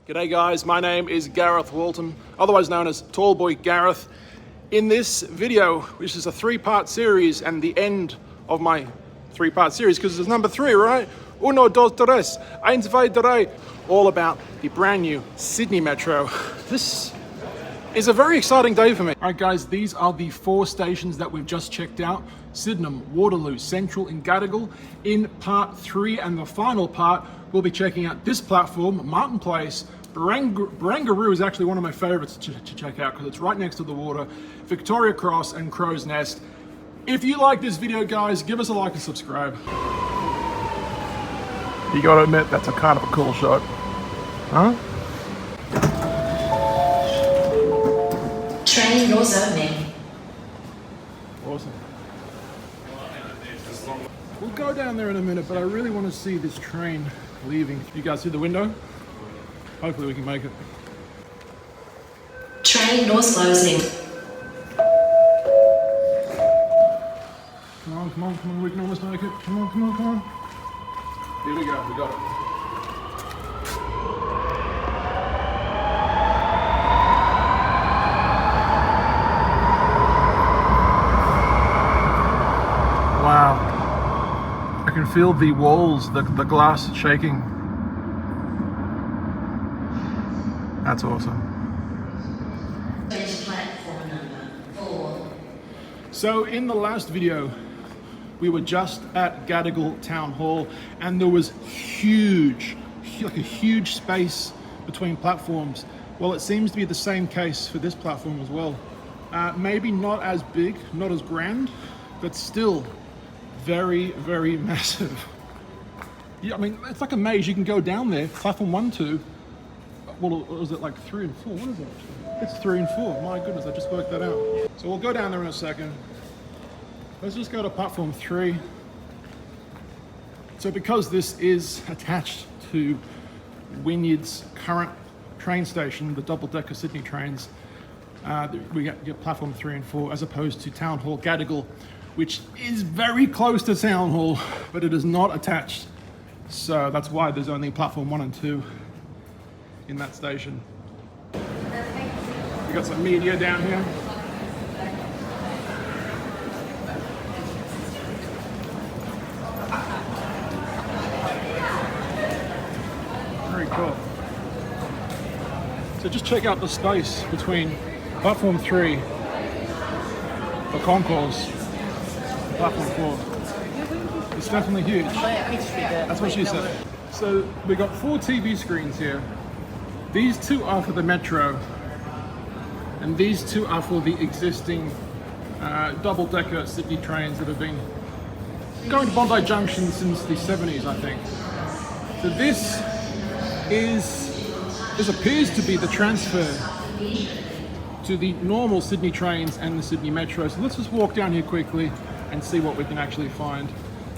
G'day guys, my name is Gareth Walton, otherwise known as Tallboy Gareth. In this video, which is a three-part series and the end of my three-part series, because it's number 3, right? Uno, dos, tres, eins, zwei, drei, all about the brand new Sydney Metro. This is a very exciting day for me. All right guys, these are the 4 stations that we've just checked out. Sydenham, Waterloo, Central and Gadigal. In part 3 and the final part, we'll be checking out this platform, Martin Place. Barangaroo is actually one of my favorites to check out because it's right next to the water. Victoria Cross and Crow's Nest. If you like this video, guys, give us a like and subscribe. You gotta admit, that's a kind of a cool shot. Huh? Train doors opening. Awesome. We'll go down there in a minute, but I really want to see this train leaving. You guys see the window? Hopefully we can make it. Train doors closing. Come on, come on, come on, we can almost make it. Come on, come on, come on. Here we go, we got it. Wow. I can feel the walls, the glass shaking. That's awesome. Platform number 4. So in the last video, we were just at Gadigal Town Hall and there was like a huge space between platforms. Well, it seems to be the same case for this platform as well. Maybe not as big, not as grand, but still very, very massive. Yeah, I mean, it's like a maze. You can go down there, platform 1, 2. Well, was it like 3 and 4? What is it actually? It's 3 and 4. My goodness, I just worked that out. So we'll go down there in a second. Let's just go to platform 3. So because this is attached to Wynyard's current train station, the double-decker Sydney trains, we get platform 3 and 4 as opposed to Town Hall Gadigal, which is very close to Town Hall, but it is not attached. So that's why there's only platform 1 and 2 in that station. We got some media down here. Very cool. So just check out the space between platform 3, the concourse, and platform 4. It's definitely huge. That's what she said. So we got 4 TV screens here. These 2 are for the Metro, and these 2 are for the existing double-decker Sydney trains that have been going to Bondi Junction since the 70s, I think. So this appears to be the transfer to the normal Sydney trains and the Sydney Metro. So let's just walk down here quickly and see what we can actually find.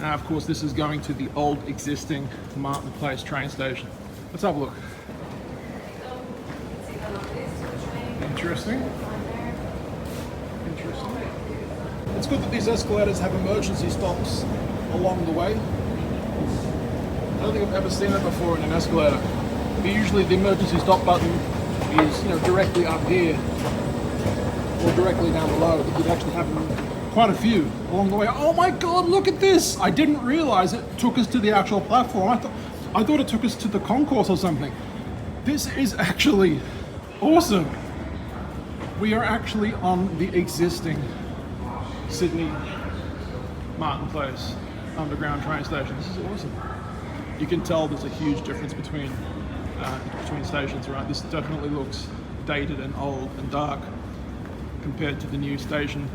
Of course, this is going to the old existing Martin Place train station. Let's have a look. Interesting. Interesting. It's good that these escalators have emergency stops along the way. I don't think I've ever seen that before in an escalator. Usually the emergency stop button is, directly up here or directly down below. But you actually have quite a few along the way. Oh my God, look at this! I didn't realize it took us to the actual platform. I thought it took us to the concourse or something. This is actually awesome. We are actually on the existing Sydney Martin Place underground train station. This is awesome. You can tell there's a huge difference between stations, right? This definitely looks dated and old and dark compared to the new station.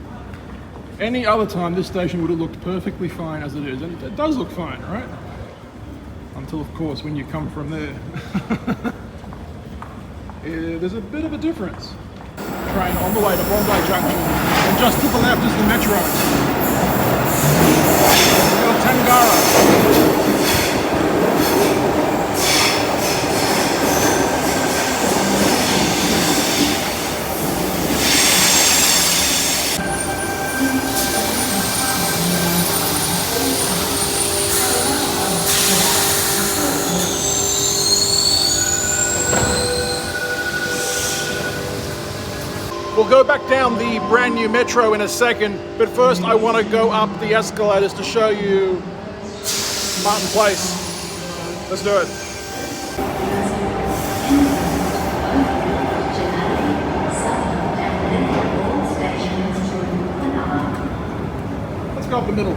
Any other time, this station would have looked perfectly fine as it is, and it does look fine, right? Until, of course, when you come from there. There's a bit of a difference. Train on the way to Bondi Junction, and just to the left is the Metro. We've got Tangara. We'll go back down the brand new metro in a second, but first I want to go up the escalators to show you Martin Place. Let's do it. Let's go up the middle.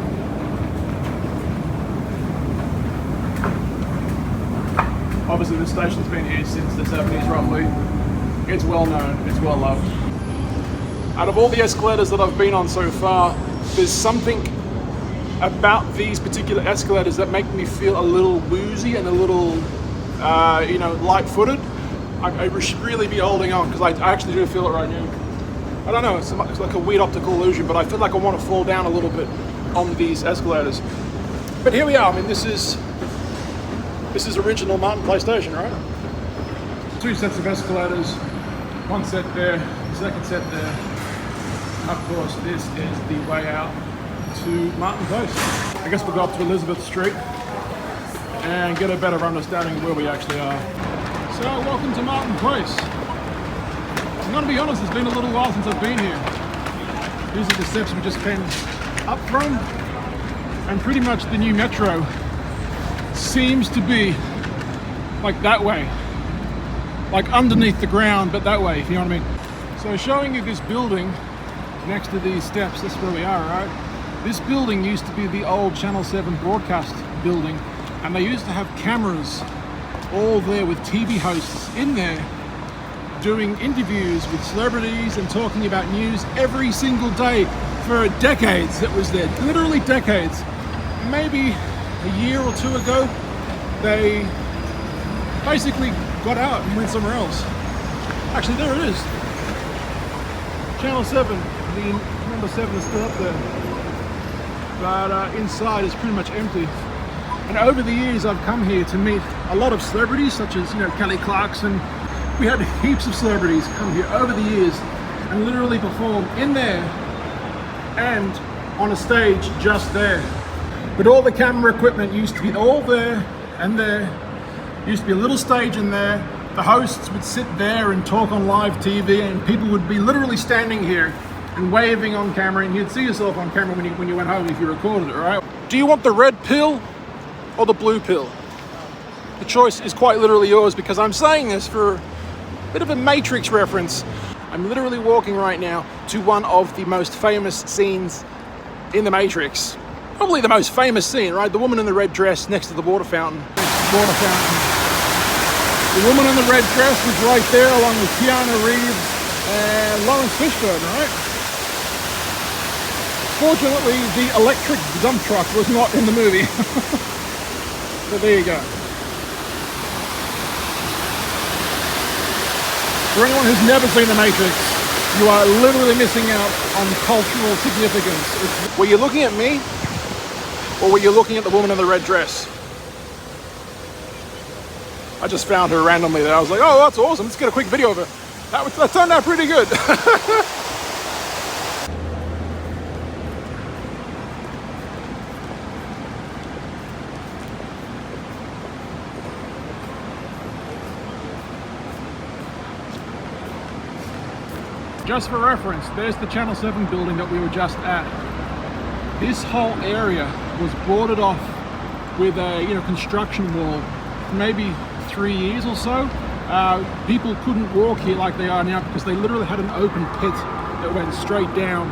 Obviously this station's been here since the 70s roughly. It's well known, it's well loved. Out of all the escalators that I've been on so far, there's something about these particular escalators that make me feel a little woozy and a little, light-footed. I should really be holding on because I actually do feel it right now. I don't know, it's like a weird optical illusion, but I feel like I want to fall down a little bit on these escalators. But here we are. I mean, this is original Martin Place Station, right? Two sets of escalators, one set there, second set there. And of course, this is the way out to Martin Place. I guess we'll go up to Elizabeth Street and get a better understanding of where we actually are. So, welcome to Martin Place. I'm gonna be honest, it's been a little while since I've been here. These are the steps we just came up from, and pretty much the new metro seems to be like that way, like underneath the ground, but that way, if you know what I mean. So showing you this building next to these steps, this is where we are, right? This building used to be the old Channel 7 broadcast building, and they used to have cameras all there with TV hosts in there doing interviews with celebrities and talking about news every single day for decades. It was there, literally decades. Maybe a year or two ago, they basically got out and went somewhere else. Actually, there it is. Channel 7, the number 7 is still up there. But inside is pretty much empty. And over the years, I've come here to meet a lot of celebrities, such as, Kelly Clarkson. We had heaps of celebrities come here over the years and literally perform in there and on a stage just there. But all the camera equipment used to be all there and there. Used to be a little stage in there. The hosts would sit there and talk on live TV, and people would be literally standing here and waving on camera, and you'd see yourself on camera when you went home if you recorded it, right? Do you want the red pill or the blue pill? The choice is quite literally yours, because I'm saying this for a bit of a Matrix reference. I'm literally walking right now to one of the most famous scenes in the Matrix. Probably the most famous scene, right? The woman in the red dress next to the water fountain. Water fountain. The woman in the red dress was right there, along with Keanu Reeves and Lawrence Fishburne, right? Fortunately, the electric dump truck was not in the movie. But there you go. For anyone who's never seen The Matrix, you are literally missing out on cultural significance. Were you looking at me? Or were you looking at the woman in the red dress? I just found her randomly there. I was like, oh, that's awesome. Let's get a quick video of her. That turned out pretty good. Just for reference, there's the Channel 7 building that we were just at. This whole area was boarded off with a construction wall for maybe 3 years or so. People couldn't walk here like they are now because they literally had an open pit that went straight down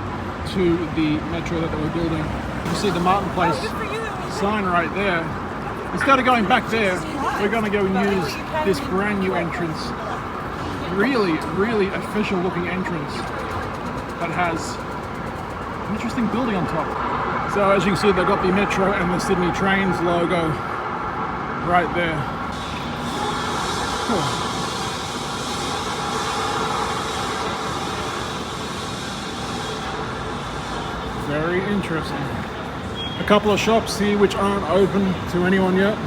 to the metro that they were building. You see the Martin Place sign right there. Instead of going back there, we're going to go and use this brand new entrance. Really, really official looking entrance that has an interesting building on top. So as you can see, they've got the Metro and the Sydney Trains logo right there. Cool. Very interesting. A couple of shops here which aren't open to anyone yet.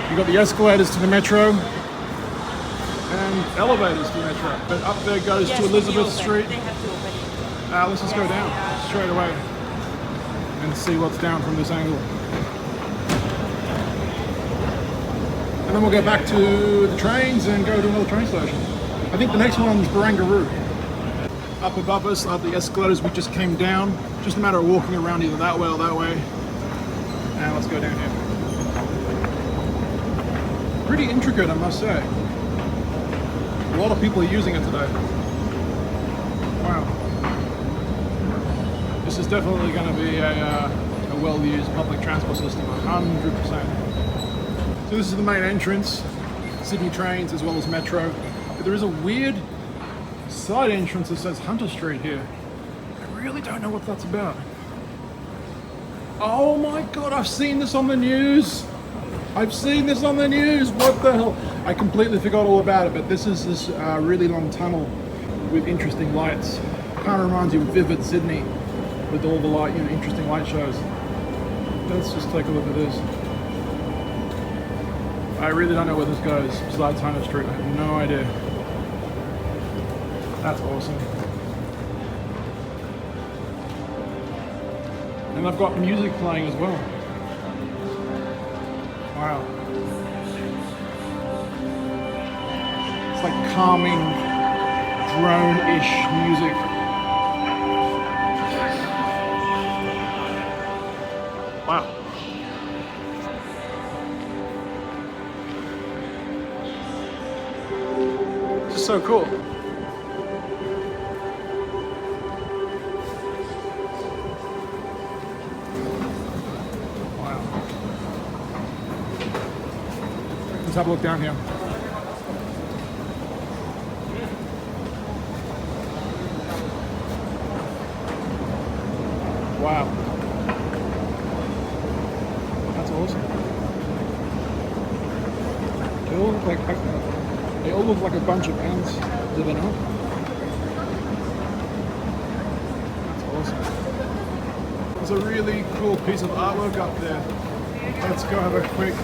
You've got the escalators to the Metro and elevators to the Metro. But up there goes to Elizabeth Street. Let's just go down straight away and see what's down from this angle. And then we'll go back to the trains and go to another train station. I think the next one is Barangaroo. up above us are the escalators we just came down. Just a matter of walking around either that way or that way. And let's go down here. Pretty intricate, I must say. A lot of people are using it today. Wow. This is definitely going to be a well-used public transport system, 100%. So this is the main entrance, Sydney trains as well as Metro. But there is a weird side entrance that says Hunter Street here. I really don't know what that's about. Oh my god, I've seen this on the news! I've seen this on the news! What the hell? I completely forgot all about it, but this is this really long tunnel with interesting lights. Kind of reminds you of Vivid Sydney with all the light, interesting light shows. Let's just take a look at this. I really don't know where this goes besides Hunter Street. I have no idea. That's awesome. And I've got music playing as well. Wow. It's like calming, drone-ish music. Wow. This is so cool. Wow. Let's have a look down here. Wow. That's awesome. They all look like a bunch of ants living up. That's awesome. There's a really cool piece of artwork up there. Let's go have a quick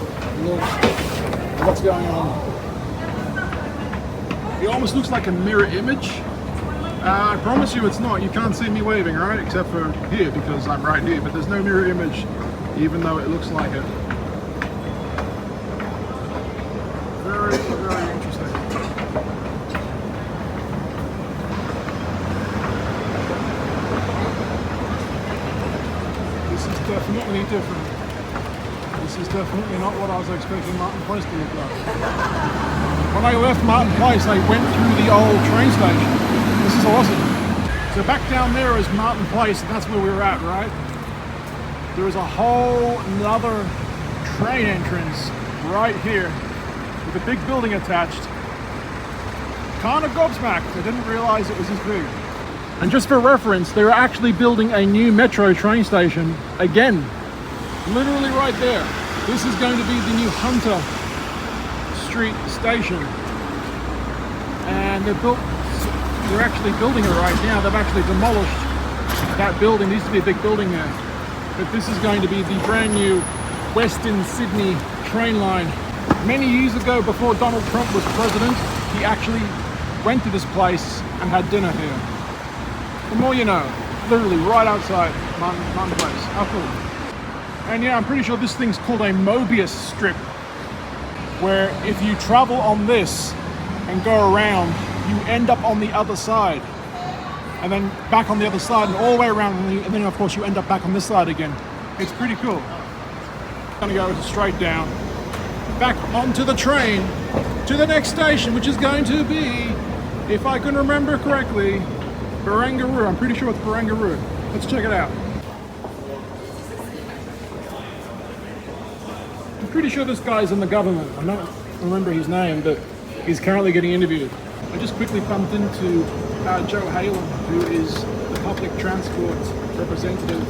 look at what's going on. It almost looks like a mirror image. I promise you it's not. You can't see me waving, right? Except for here, because I'm right here. But there's no mirror image, even though it looks like it. Very, very interesting. This is definitely different. This is definitely not what I was expecting Martin Place to look like. When I left Martin Place, I went through the old train station. This is awesome. So back down there is Martin Place, and that's where we were at, right? There is a whole another train entrance right here with a big building attached. Kind of gobsmacked. I didn't realize it was this big. And just for reference, they're actually building a new metro train station again. Literally right there. This is going to be the new Hunter Street station. And they're actually building it right now. They've actually demolished that building. There used to be a big building there. But this is going to be the brand new Western Sydney train line. Many years ago, before Donald Trump was president, he actually went to this place and had dinner here. The more you know, literally right outside Martin Place. How cool. And yeah, I'm pretty sure this thing's called a Mobius strip, where if you travel on this and go around, you end up on the other side, and then back on the other side, and all the way around, and then of course you end up back on this side again. It's pretty cool. Gonna go straight down, back onto the train, to the next station, which is going to be, if I can remember correctly, Barangaroo. I'm pretty sure it's Barangaroo. Let's check it out. I'm pretty sure this guy's in the government. I don't remember his name, but he's currently getting interviewed. I just quickly bumped into Joe Halen, who is the public transport representative,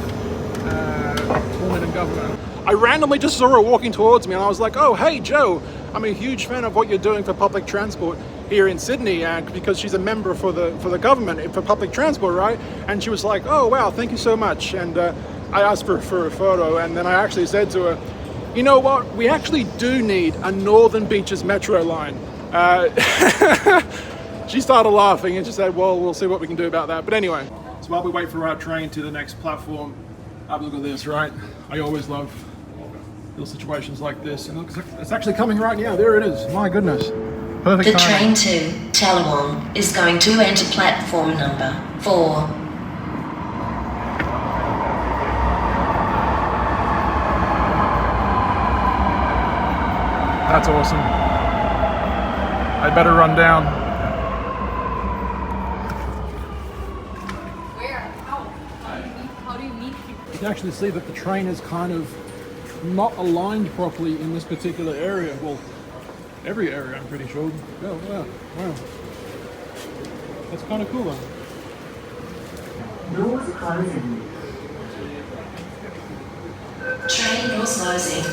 woman in government. I randomly just saw her walking towards me, and I was like, "Oh, hey, Joe! I'm a huge fan of what you're doing for public transport here in Sydney, because she's a member for the government for public transport, right?" And she was like, "Oh, wow, thank you so much." And I asked for a photo, and then I actually said to her, "You know what? We actually do need a Northern Beaches metro line." She started laughing and she said, "Well, we'll see what we can do about that." But anyway, so while we wait for our train to the next platform, have a look at this, right? I always love little situations like this. And look, it's actually coming right now. There it is. My goodness. Perfect The timing. train to Tallawong is going to enter platform number 4. That's awesome. I better run down. Where? How do you meet people? You can actually see that the train is kind of not aligned properly in this particular area. Well, every area, I'm pretty sure. Oh, wow. That's kind of cool though. Doors closing. Train doors closing.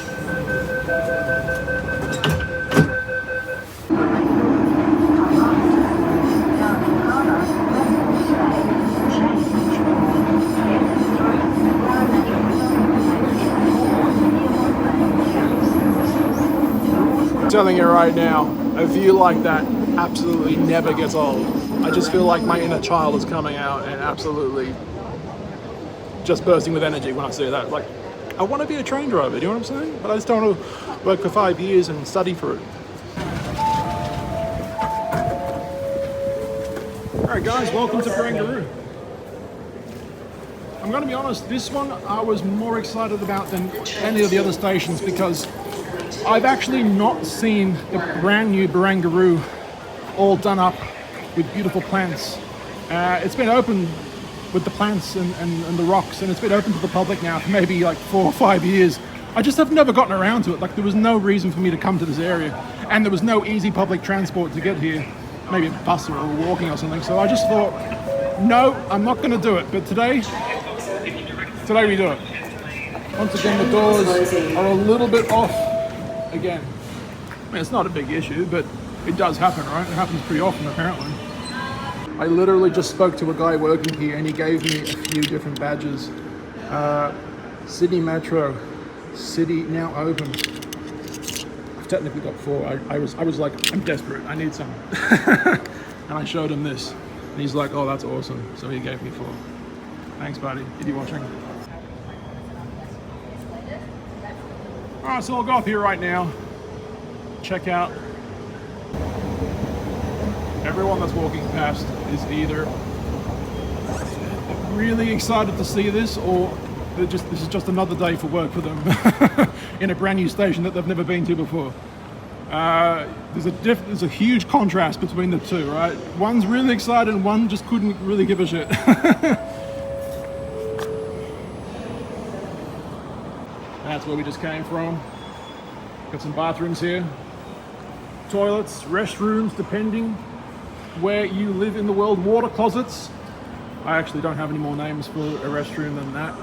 I'm telling you right now, a view like that absolutely never gets old. I just feel like my inner child is coming out and absolutely just bursting with energy when I see that. Like, I want to be a train driver, do you know what I'm saying? But I just don't want to work for 5 years and study for it. Alright guys, welcome to Barangaroo. I'm going to be honest, this one I was more excited about than any of the other stations because I've actually not seen the brand new Barangaroo all done up with beautiful plants. It's been open with the plants and the rocks, and it's been open to the public now for maybe like 4 or 5 years. I just have never gotten around to it. Like, there was no reason for me to come to this area, and there was no easy public transport to get here, maybe a bus or walking or something. So I just thought, no, I'm not going to do it. But today we do it. Once again, the doors are a little bit off again. I mean, it's not a big issue, but it does happen, right? It happens pretty often, apparently. I literally just spoke to a guy working here, and he gave me a few different badges. Sydney Metro, City now open. I've technically got 4. I was like, I'm desperate, I need some. And I showed him this, and he's like, oh, that's awesome. So he gave me 4. Thanks, buddy. Are you watching? Alright, so I'll go up here right now, check out. Everyone that's walking past is either really excited to see this, or this is just another day for work for them in a brand new station that they've never been to before. There's a huge contrast between the two, right? One's really excited and one just couldn't really give a shit. That's where we just came from. Got some bathrooms here. Toilets, restrooms, depending where you live in the world. Water closets. I actually don't have any more names for a restroom than that.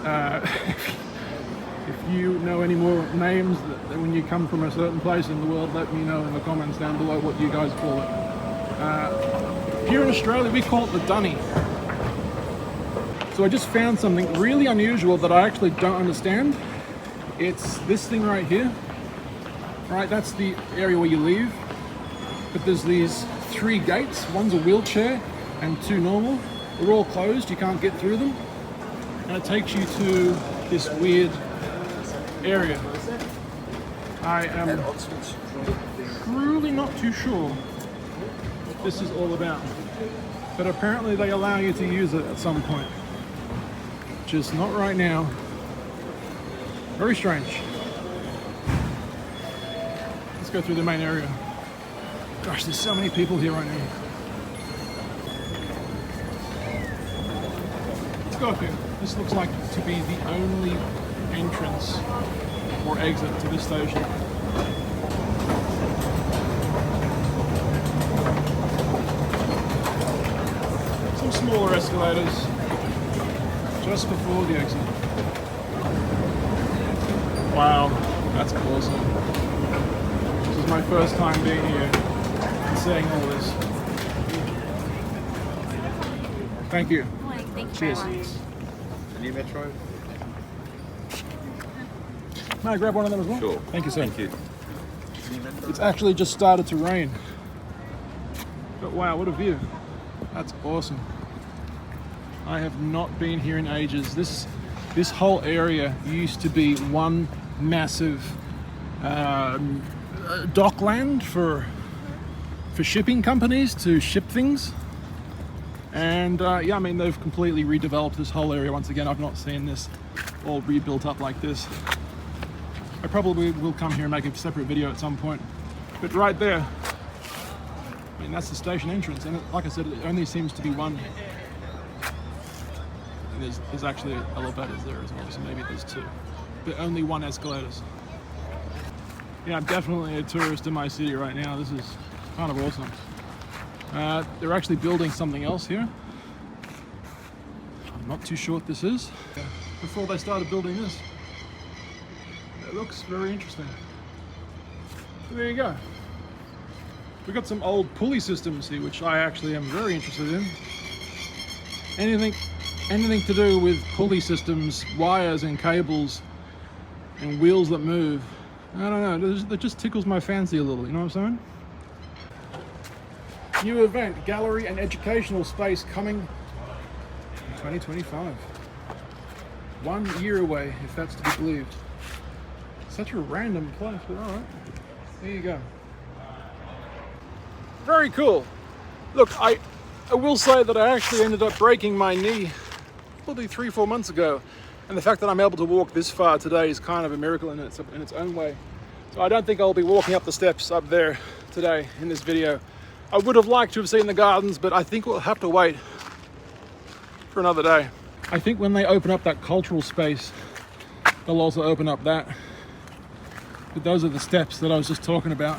If you know any more names that when you come from a certain place in the world, let me know in the comments down below what you guys call it. Here in Australia, we call it the dunny. So I just found something really unusual that I actually don't understand. It's this thing right here. Right, that's the area where you leave. But there's these 3 gates. One's a wheelchair and 2 normal. They're all closed, you can't get through them. And it takes you to this weird area. I am truly not too sure what this is all about. But apparently they allow you to use it at some point. Just not right now. Very strange. Let's go through the main area. Gosh, there's so many people here right now. Let's go up here. This looks like to be the only entrance or exit to this station. Some smaller escalators just before the exit. Wow, that's awesome. This is my first time being here and seeing all this. Thank you. Thank you Cheers. very much. New Metro? May I grab one of them as well? Sure. Thank you, sir. Thank you. It's actually just started to rain. But wow, what a view. That's awesome. I have not been here in ages. This whole area used to be one massive dockland for shipping companies to ship things. And yeah, I mean, they've completely redeveloped this whole area. Once again, I've not seen this all rebuilt up like this. I probably will come here and make a separate video at some point. But right there, I mean, that's the station entrance. And like I said, it only seems to be one. And there's actually elevators there as well, so maybe there's two. But only one escalators. Yeah, I'm definitely a tourist in my city right now. This is kind of awesome. They're actually building something else here. I'm not too sure what this is. Before they started building this. It looks very interesting. So there you go. We've got some old pulley systems here, which I actually am very interested in. Anything to do with pulley systems, wires and cables and wheels that move. I don't know, that just tickles my fancy a little, you know what I'm saying? New event, gallery and educational space coming in 2025. 1 year away, if that's to be believed. Such a random place, but alright. There you go. Very cool. Look, I will say that I actually ended up breaking my knee probably 3-4 months ago. And the fact that I'm able to walk this far today is kind of a miracle in its own way. So I don't think I'll be walking up the steps up there today in this video. I would have liked to have seen the gardens, but I think we'll have to wait for another day. I think when they open up that cultural space, they'll also open up that. But those are the steps that I was just talking about.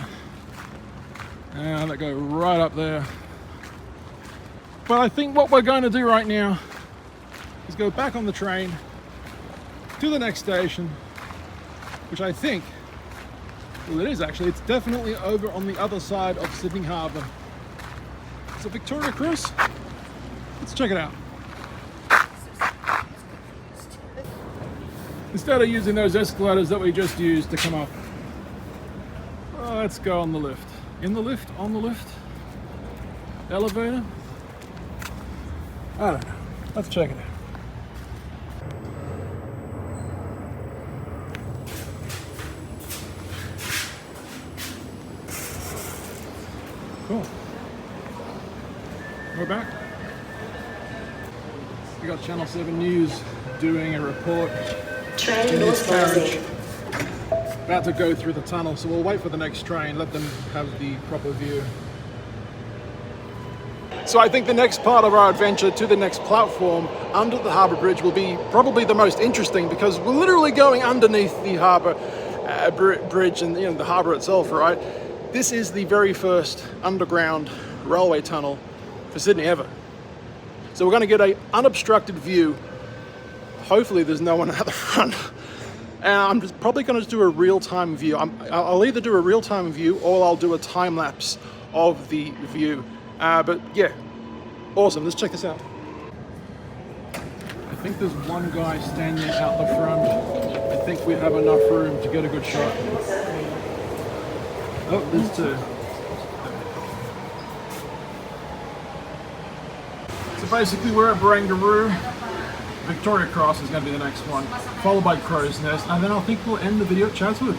And they go right up there. But I think what we're going to do right now is go back on the train to the next station, which I think, well, it is actually, it's definitely over on the other side of Sydney Harbour. Is it Victoria Cross? Let's check it out. Instead of using those escalators that we just used to come up, well, let's go on the lift. In the lift? On the lift? Elevator? I don't know. Let's check it out. Cool. We're back. We got Channel 7 News doing a report in this carriage. About to go through the tunnel, so we'll wait for the next train, let them have the proper view. So I think the next part of our adventure to the next platform under the harbour bridge will be probably the most interesting, because we're literally going underneath the harbour bridge and the harbour itself, right? This is the very first underground railway tunnel for Sydney ever. So we're going to get an unobstructed view. Hopefully there's no one at the front. And I'm just probably going to do a real-time view. I'll either do a real-time view or I'll do a time lapse of the view. But yeah, awesome. Let's check this out. I think there's one guy standing out the front. I think we have enough room to get a good shot. Oh, there's two. So basically we're at Barangaroo. Victoria Cross is going to be the next one, followed by Crow's Nest, and then I think we'll end the video at Chatswood.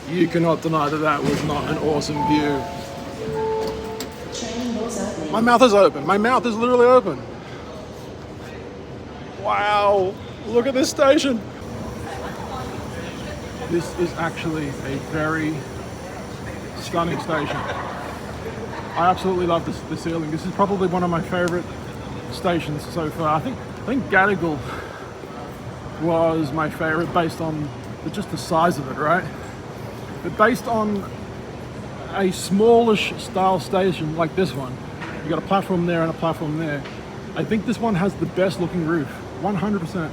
You cannot deny that that was not an awesome view. My mouth is open. My mouth is literally open. Wow, look at this station. This is actually a very stunning station. I absolutely love the ceiling. This is probably one of my favorite stations so far. I think Gadigal was my favorite based on just the size of it, right? But based on a smallish style station like this one, you got a platform there and a platform there. I think this one has the best looking roof, 100%.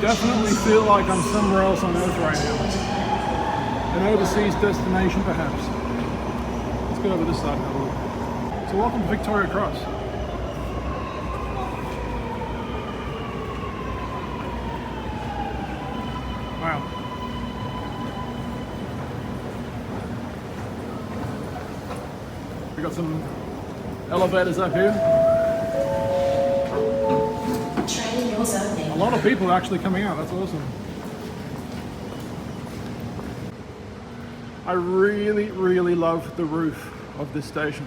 Definitely feel like I'm somewhere else on Earth right now. An overseas destination, perhaps. Let's go over this side and have a look. So welcome to Victoria Cross. got some elevators up here. Train doors opening. A lot of people are actually coming out. That's awesome. I really, really love the roof of this station.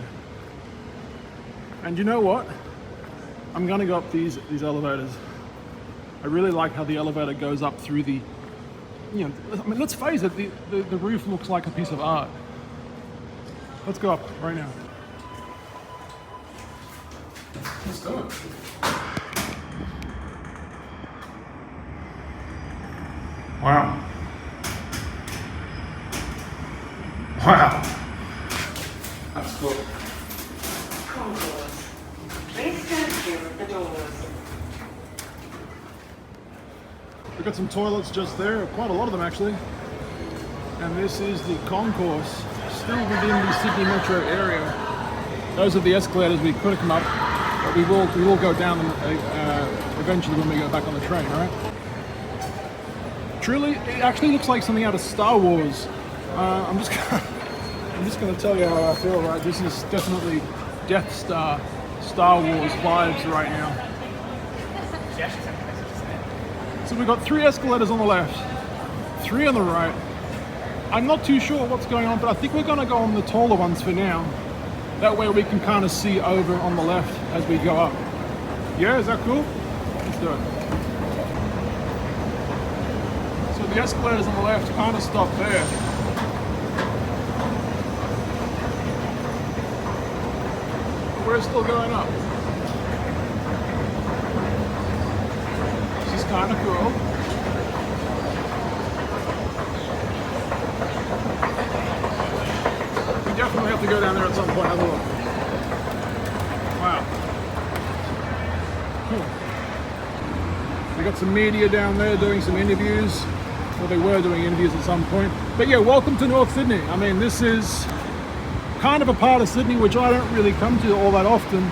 And you know what? I'm gonna go up these elevators. I really like how the elevator goes up through the, you know, I mean, let's face it, the roof looks like a piece of art. Let's go up right now. Let's do it. Wow. Wow. That's cool. Concourse. Please stand clear of the doors. We've got some toilets just there, quite a lot of them actually. And this is the concourse, still within the Sydney Metro area. Those are the escalators we could have come up, but we will go down them eventually when we go back on the train, right? Truly, it actually looks like something out of Star Wars. I'm just gonna tell you how I feel, right? This is definitely Death Star, Star Wars vibes right now. So we've got 3 escalators on the left, 3 on the right. I'm not too sure what's going on, but I think we're gonna go on the taller ones for now. That way we can kind of see over on the left as we go up. Yeah, is that cool? Let's do it. So the escalators on the left kind of stop there. But we're still going up. This is kind of cool. We definitely have to go down there at some point. Have a look. Wow. Cool. We got some media down there doing some interviews. Well, they were doing interviews at some point. But yeah, welcome to North Sydney. I mean, this is kind of a part of Sydney which I don't really come to all that often.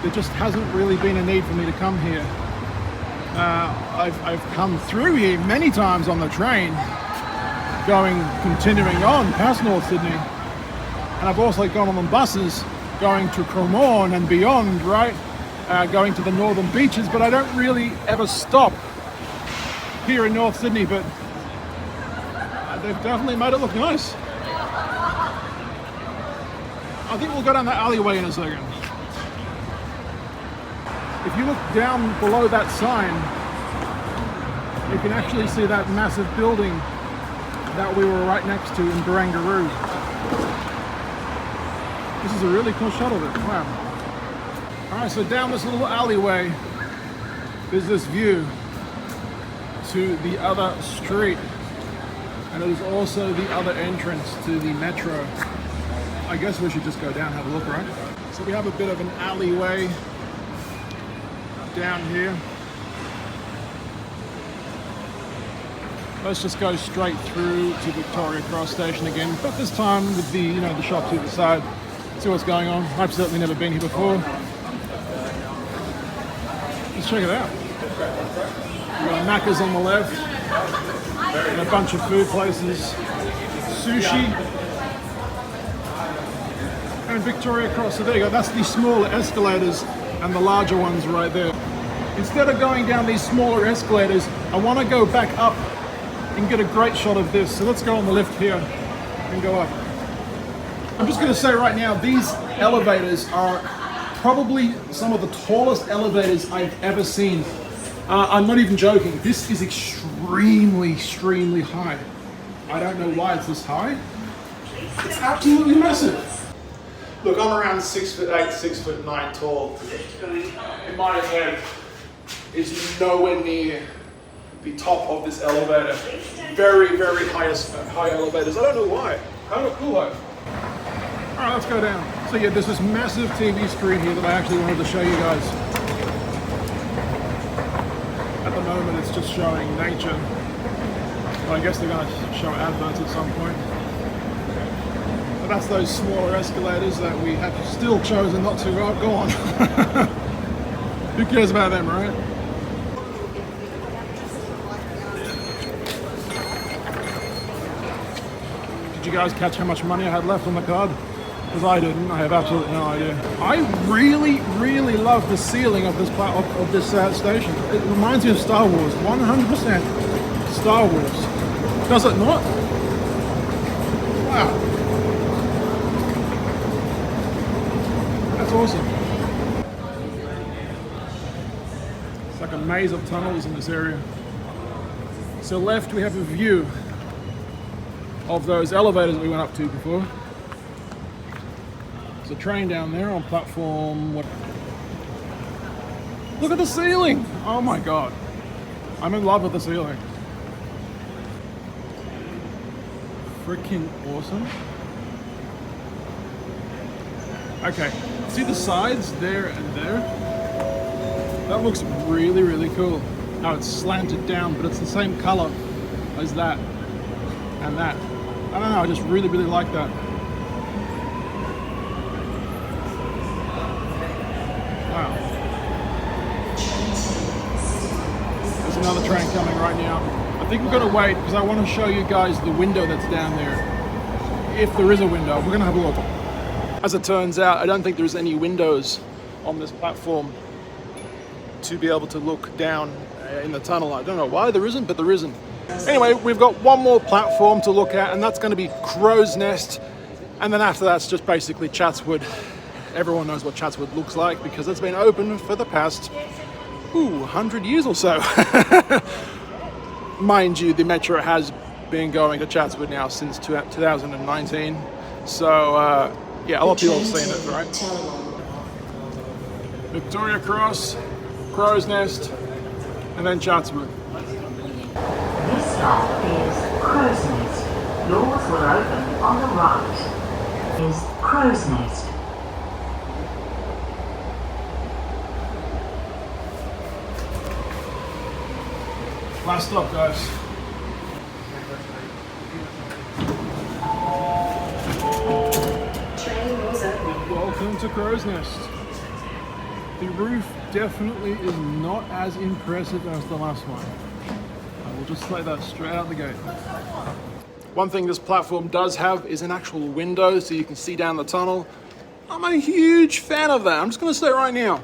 There just hasn't really been a need for me to come here. I've come through here many times on the train, continuing on past North Sydney. And I've also gone on buses going to Cremorne and beyond, right? Going to the northern beaches, but I don't really ever stop here in North Sydney, but they've definitely made it look nice. I think we'll go down that alleyway in a second. If you look down below that sign, you can actually see that massive building that we were right next to in Barangaroo. This is a really cool shot of it, wow. All right, so down this little alleyway, there's this view to the other street. And it is also the other entrance to the metro. I guess we should just go down and have a look, right? So we have a bit of an alleyway down here. Let's just go straight through to Victoria Cross Station again, but this time with the, you know, the shops either side. See what's going on. I've certainly never been here before. Let's check it out. We've got Macca's on the left, and a bunch of food places, sushi, and Victoria Cross. So there you go, that's the smaller escalators and the larger ones right there. Instead of going down these smaller escalators, I want to go back up and get a great shot of this. So let's go on the lift here and go up. I'm just going to say right now, these elevators are probably some of the tallest elevators I've ever seen. I'm not even joking. This is extremely, extremely high. I don't know why it's this high. It's absolutely massive. Look, I'm around 6'8", 6'9" tall. In my head is nowhere near the top of this elevator. Very, very high elevators. I don't know why. Kind of cool though. All right, let's go down. So yeah, there's this massive TV screen here that I actually wanted to show you guys. At the moment, it's just showing nature. But I guess they're going to show adverts at some point. But that's those smaller escalators that we have still chosen not to go on. Who cares about them, right? Did you guys catch how much money I had left on the card? Because I didn't. I have absolutely no idea. I really, really love the ceiling of this station. It reminds me of Star Wars. 100% Star Wars. Does it not? Wow. That's awesome. It's like a maze of tunnels in this area. So left we have a view of those elevators that we went up to before. There's a train down there on platform. Look at the ceiling! Oh my god. I'm in love with the ceiling. Freaking awesome. Okay, see the sides there and there? That looks really, really cool. How it's slanted down, but it's the same color as that and that. I don't know, I just really, really like that. Wow. There's another train coming right now. I think we're gonna wait because I want to show you guys the window that's down there. If there is a window, we're gonna have a look. As it turns out, I don't think there's any windows on this platform to be able to look down in the tunnel. I don't know why there isn't, but there isn't. Anyway, we've got one more platform to look at, and that's going to be Crow's Nest. And then after that's just basically Chatswood. Everyone knows what Chatswood looks like because it's been open for the past 100 years or so. Mind you, the metro has been going to Chatswood now since 2019. So, yeah, a lot of people have seen it, right? Victoria Cross, Crow's Nest, and then Chatswood. This stop is Crow's Nest. Doors will open on the right. Is Crow's Nest. Last stop, guys. Train doors opening. Welcome to Crow's Nest. The roof definitely is not as impressive as the last one. I will just say that straight out the gate. One thing this platform does have is an actual window so you can see down the tunnel. I'm a huge fan of that. I'm just going to say it right now.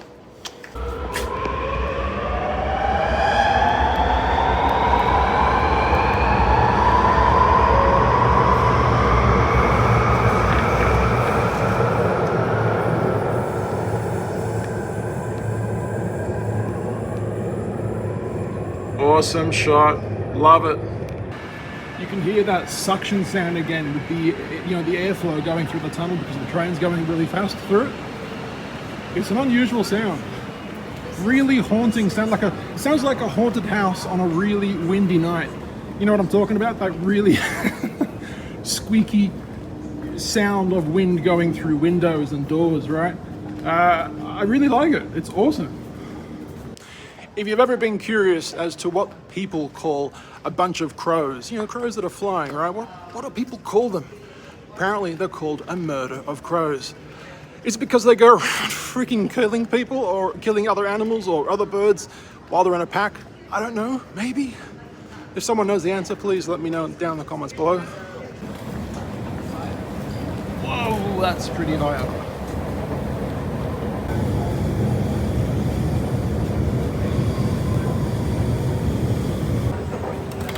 Awesome shot, love it. You can hear that suction sound again with the, the airflow going through the tunnel because the train's going really fast through it. It's an unusual sound, really haunting sound. It sounds like a haunted house on a really windy night. You know what I'm talking about? That really squeaky sound of wind going through windows and doors, right? I really like it. It's awesome. If you've ever been curious as to what people call a bunch of crows, crows that are flying, right? What do people call them? Apparently they're called a murder of crows. It's because they go around freaking killing people or killing other animals or other birds while they're in a pack. I don't know, maybe. If someone knows the answer, please let me know down in the comments below. Whoa, that's pretty high up.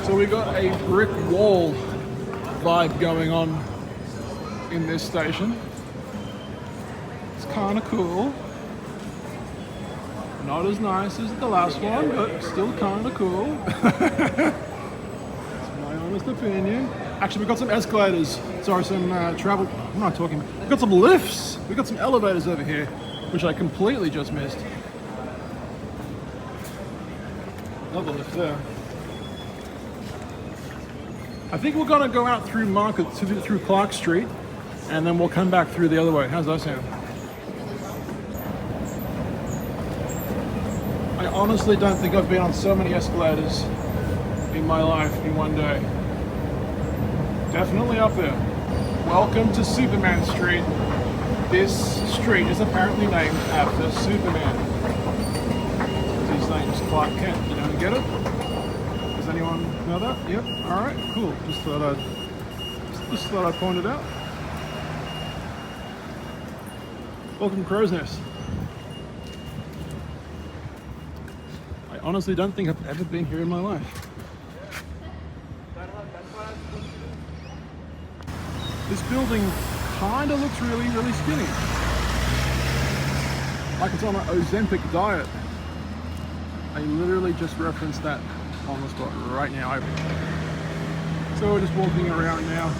So we got a brick wall vibe going on in this station. It's kind of cool. Not as nice as the last one, but still kind of cool. That's my honest opinion. Actually, we got some escalators. Sorry, some travel. What am I talking about? We got some lifts. We got some elevators over here, which I completely just missed. Another lift there. I think we're gonna go out through Market, through Clark Street, and then we'll come back through the other way. How's that sound? I honestly don't think I've been on so many escalators in my life in one day. Definitely up there. Welcome to Superman Street. This street is apparently named after Superman. His name's Clark Kent. You don't get it? Does anyone know that? Yep. All right. Cool. Just thought I'd point it out. Welcome to Crow's Nest. I honestly don't think I've ever been here in my life. This building kind of looks really, really skinny. Like it's on an Ozempic diet. I literally just referenced that on the spot right now. So we're just walking around now.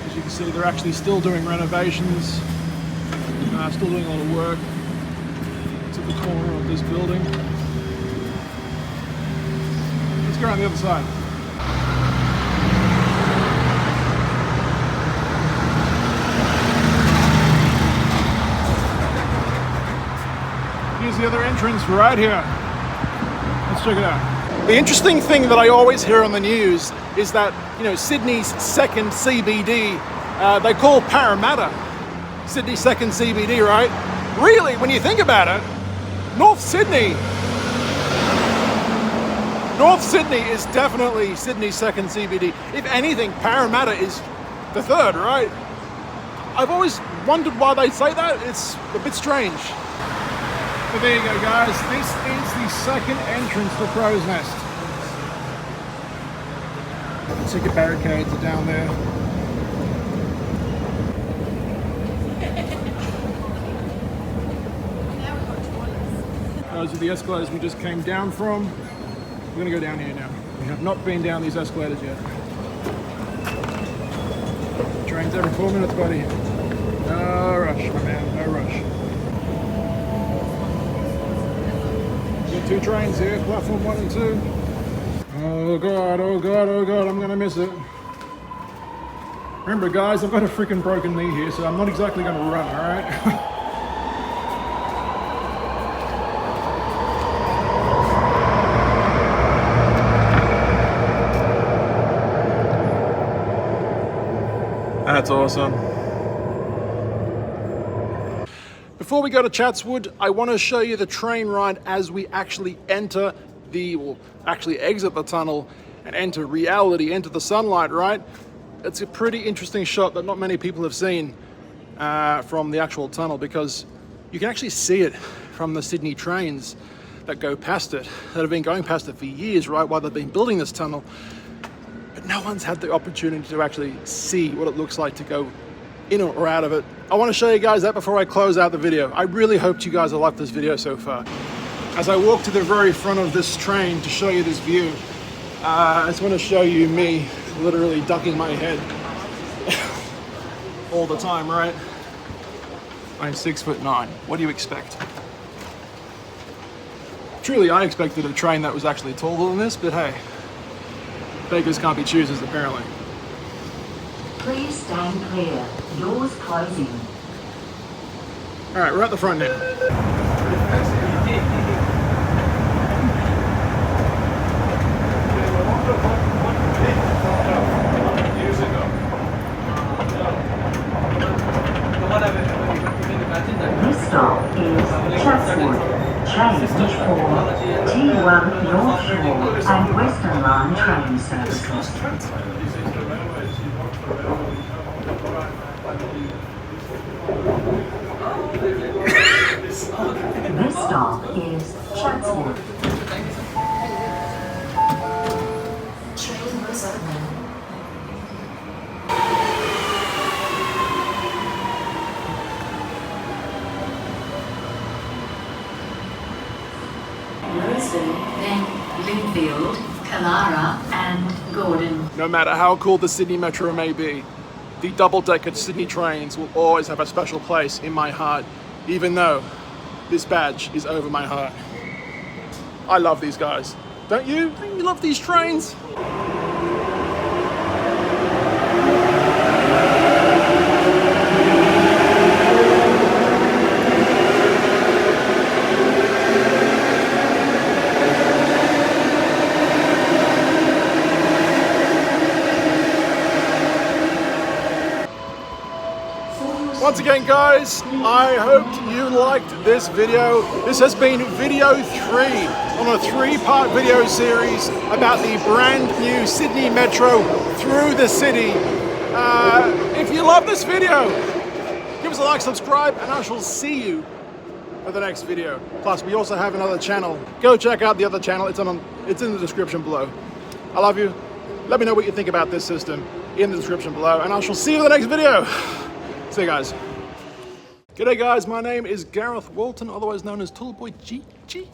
As you can see, they're actually still doing renovations, still doing a lot of work to the corner of this building. Let's go around the other side. Here's the other entrance right here. Let's check it out. The interesting thing that I always hear on the news is that, you know, Sydney's second CBD, they call Parramatta Sydney's second CBD, right? Really, when you think about it, North Sydney is definitely Sydney's second CBD. If anything, Parramatta is the third, right? I've always wondered why they say that. It's a bit strange. But there you go, guys. This is the second entrance to Crow's Nest. The ticket barricades are down there. Those are the escalators we just came down from. We're gonna go down here now. We have not been down these escalators yet. Trains every 4 minutes, buddy. No rush, my man, no rush. Got two trains here, platform 1 and 2. Oh god, oh god, oh god, I'm gonna miss it. Remember guys, I've got a freaking broken knee here, so I'm not exactly gonna run, alright? That's awesome. Before we go to Chatswood, I want to show you the train ride as we actually enter actually exit the tunnel and enter reality, enter the sunlight, right? It's a pretty interesting shot that not many people have seen from the actual tunnel, because you can actually see it from the Sydney trains that go past it, that have been going past it for years, right, while they've been building this tunnel. But no one's had the opportunity to actually see what it looks like to go in or out of it. I want to show you guys that before I close out the video. I really hope you guys have liked this video so far. As I walk to the very front of this train to show you this view, I just want to show you me literally ducking my head all the time, right? I'm 6'9". What do you expect? Truly, I expected a train that was actually taller than this, but hey, beggars can't be choosers apparently. Please stand clear. Doors closing. All right, we're at the front now. This stop is Chatswood. Change for T1 North Shore and Western Line train services. This stop is Chatswood. Train was open. Roseville, then Linfield, Kalara and Gordon. No matter how cool the Sydney Metro may be, the double-decker Sydney trains will always have a special place in my heart, even though this badge is over my heart. I love these guys. Don't you? Don't you love these trains? Once again guys, I hope you liked this video. This has been video 3 on a 3-part video series about the brand new Sydney Metro through the city. If you love this video, give Give us a like, subscribe, and I shall see you for the next video. Plus, we also have another channel. Go check out the other channel. It's in the description below. I love you. Let me know what you think about this system in the description below, and I shall see you in the next video. See you guys. G'day guys, my name is Gareth Walton, otherwise known as Toolboy GG.